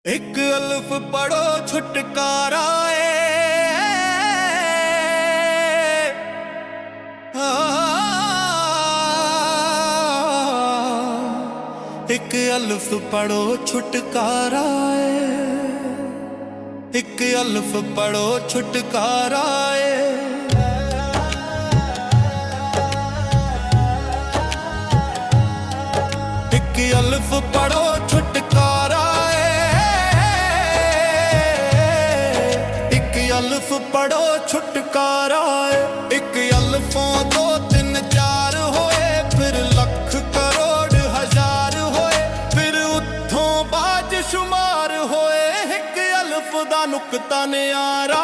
एक अल्फ पढ़ो छुटकारा एक अल्फ पढ़ो छुटकारा एक अल्फ पढ़ो छुटकारा एक अल्फ पढ़ो छुटकारा एक अल्फ पढ़ो छुटकारा एक अल्फों दो तीन चार होए फिर लख करोड़ हजार होए फिर उत्थों बाज शुमार होए एक अल्फ दा नुक्ता न्यारा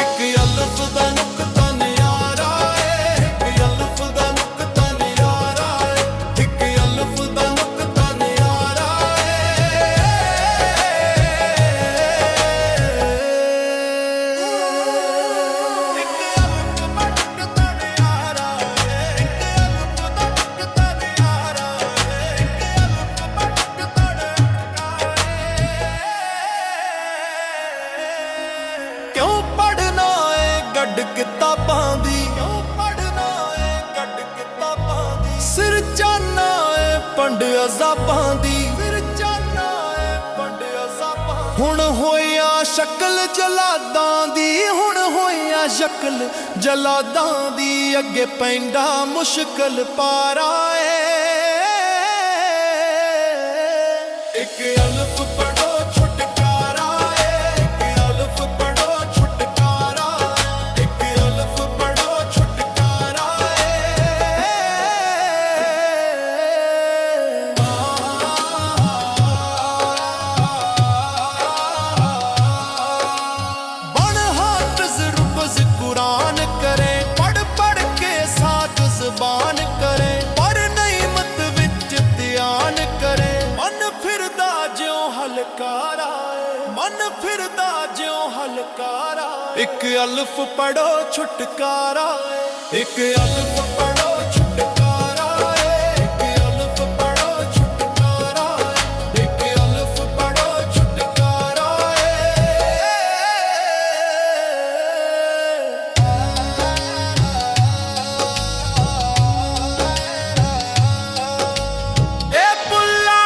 एक अल्फ दा नुक्ता न्यारा एक अल्फ दा नुक्ता न्यारा एक अल्फ दा नुक्ता न्यारा एक अल्फ दा नुक्ता न्यारा एक अल्फ दा नुक्ता न्यारा एक अल्फ दा नुक्ता न्यारा क्यों पढ़ना है गड्ड किताबां दी क्यों पढ़ना है गड्ड किताबां दी सिर चाहना है पंड अज़ाबां दी सिर चाहना है पंड अज़ाबां हुण होया शक्ल जलादां दी हुण होया शक्ल जलादां दी अगे पैंदा मुश्किल पारा एक अल्फ पढ़ो छुटकारा एक अल्फ पढ़ो छुटकारा एक अल्फ पढ़ो छुटकारा बन हाफिज़ रुबज़ कुरान करे पढ़ पढ़ के साथ ज़बान करे पर नहीं मत विच ध्यान करे मन फिरदा ज्यों हलकारा मन फिरदा ज्यों हलकारा एक अल्फ पढ़ो छुटकारा एक अल्फ पढ़ो छुटकारा एक अल्फ पढ़ो छुटकारा एक अल्फ पढ़ो छुटकारा ए पुल्ला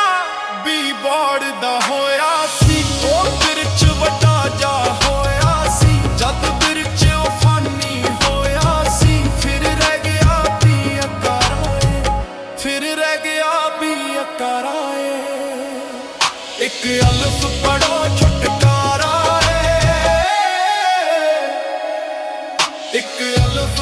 भी बोर्ड दा होया सी ओ बिरच वटा जा होया सी जद बिरच ओ फानी होया सी फिर रह गया भी अकाराए फिर रह गया भी अकाराए एक अल्फ पढ़ो छुटकारा एक अल्फ